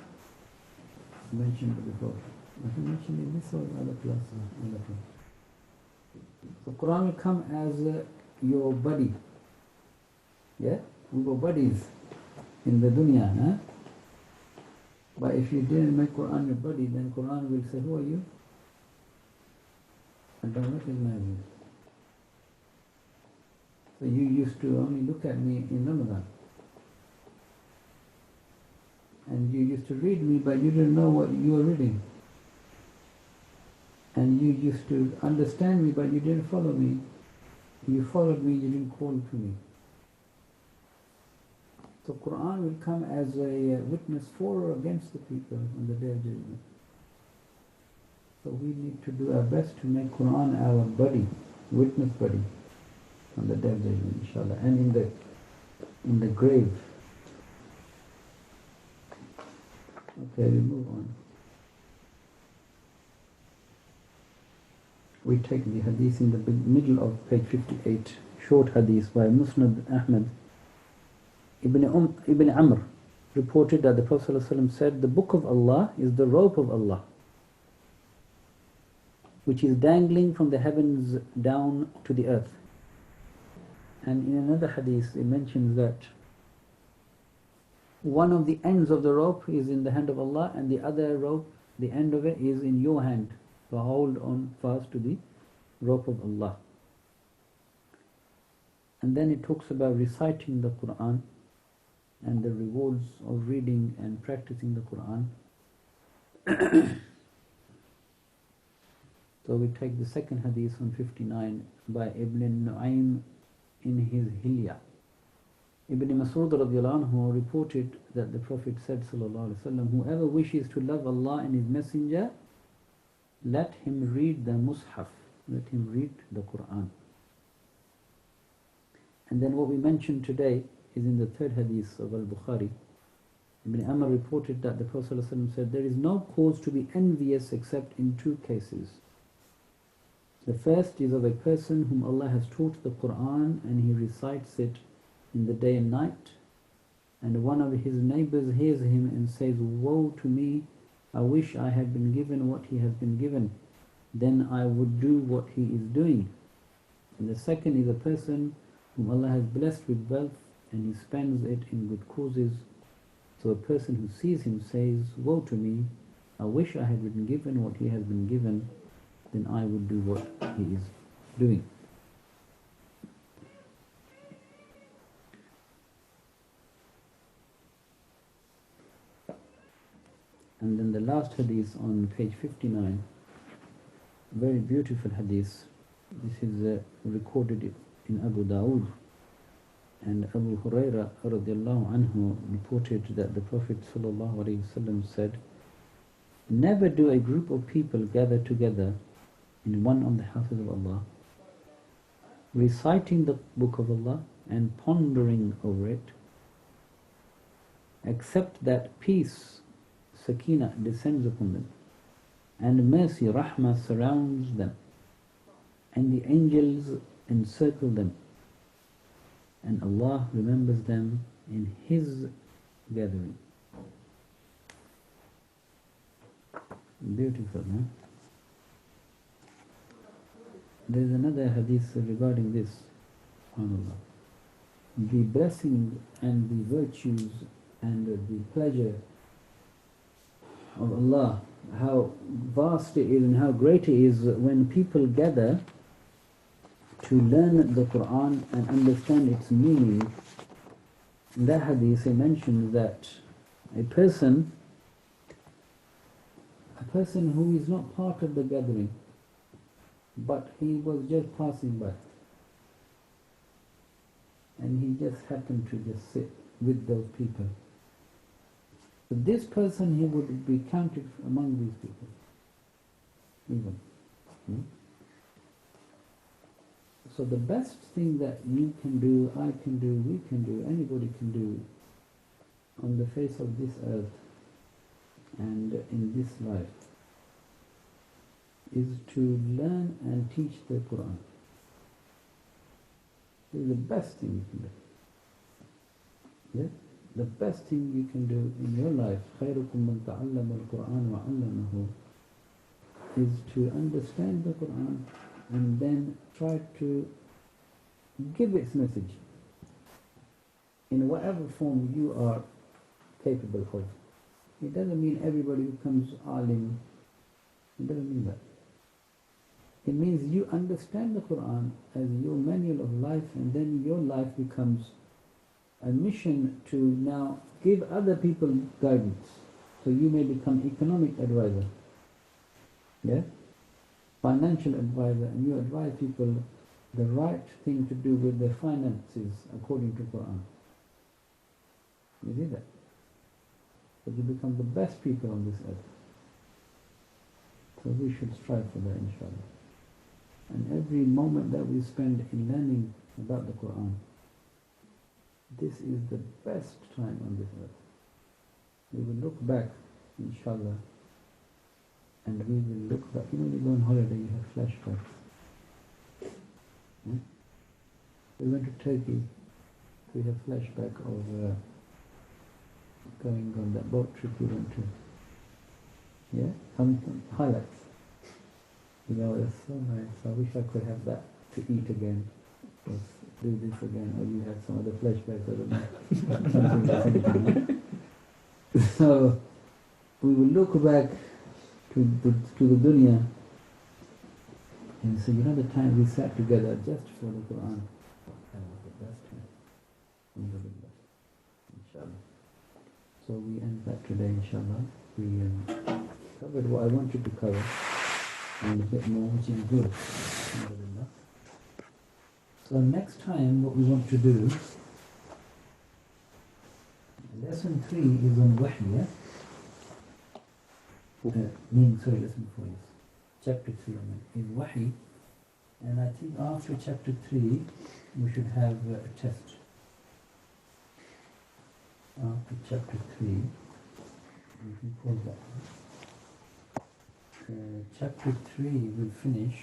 I mentioned it before. I think mentioned in this or other class. So Quran will come as your buddy. Yeah? We were buddies in the dunya, huh? But if you didn't make Quran your buddy, then Quran will say, who are you? I don't recognize you. So you used to only look at me in Ramadan. And you used to read me, but you didn't know what you were reading. And you used to understand me, but you didn't follow me. You followed me, you didn't call to me. So Quran will come as a witness for or against the people on the Day of Judgment. So we need to do our best to make Quran our buddy, witness buddy, on the Day of Judgment, inshallah, and in the grave. Okay, we move on. We take the hadith in the middle of page 58, short hadith by Musnad Ahmad. Ibn Amr reported that the Prophet ﷺ said, the book of Allah is the rope of Allah, which is dangling from the heavens down to the earth. And in another hadith it mentions that one of the ends of the rope is in the hand of Allah, and the other rope, the end of it, is in your hand. So hold on fast to the rope of Allah. And then it talks about reciting the Quran and the rewards of reading and practicing the Quran. So we take the second hadith on 59 by Ibn Nu'aym in his Hilya. Ibn Mas'ud radiallahu anhu reported that the Prophet said, sallallahu alaihi wasallam, whoever wishes to love Allah and His Messenger, let him read the Mus'haf, let him read the Quran. And then what we mentioned today is in the third hadith of Al-Bukhari. Ibn Amr reported that the Prophet ﷺ said, there is no cause to be envious except in two cases. The first is of a person whom Allah has taught the Quran and he recites it in the day and night, and one of his neighbors hears him and says, woe to me, I wish I had been given what he has been given, then I would do what he is doing. And the second is a person whom Allah has blessed with wealth and he spends it in good causes. So a person who sees him says, woe to me, I wish I had been given what he has been given, then I would do what he is doing. And then the last hadith on page 59, very beautiful hadith. This is recorded in Abu Dawood. And Abu Huraira radiallahu anhu reported that the Prophet sallallahu alaihi wasallam said, never do a group of people gather together in one on the houses of Allah, reciting the book of Allah and pondering over it, except that peace, sakina, descends upon them, and mercy, rahmah, surrounds them, and the angels encircle them, and Allah remembers them in His gathering. Beautiful, huh? There is another hadith regarding this, subhanAllah. The blessing and the virtues and the pleasure of Allah, how vast it is and how great it is when people gather to learn the Quran and understand its meaning. In that hadith it mentions that a person who is not part of the gathering, but he was just passing by, and he just happened to just sit with those people. So this person, he would be counted among these people, even. So the best thing that you can do, I can do, we can do, anybody can do on the face of this earth and in this life is to learn and teach the Quran. This is the best thing you can do. Yeah? The best thing you can do in your life, خَيْرُكُمْ مَنْ تَعَلَّمَ الْقُرْآنَ وَعَلَّمَهُ, is to understand the Quran and then try to give its message in whatever form you are capable of. It doesn't mean everybody becomes alim. It doesn't mean that. It means you understand the Quran as your manual of life, and then your life becomes a mission to now give other people guidance. So you may become economic advisor, yeah, financial advisor, and you advise people the right thing to do with their finances according to Quran. You see that? So you become the best people on this earth. So we should strive for that, inshallah. And every moment that we spend in learning about the Quran, this is the best time on this earth. We will look back, inshallah, and we will look back. You know, when you go on holiday, you have flashbacks. We went to Turkey, we have flashback of going on that boat trip we went to. Yeah? Some highlights. You know, it's so nice. I wish I could have that to eat again. Or do this again. Or you have some other flashbacks, I don't know. Something like so, we will look back to the dunya and say, you know, the time we sat together just for the Quran, that was the best time. Alhamdulillah. Inshallah. So we end that today, inshallah. We covered what I wanted to cover and a bit more, which is good. Alhamdulillah. So next time what we want to do, lesson 3 is on Wahy, yeah? Lesson 4 is. Chapter 3 is Wahy. And I think after chapter 3 we should have a test. After chapter 3, we can pause that. Chapter 3 will finish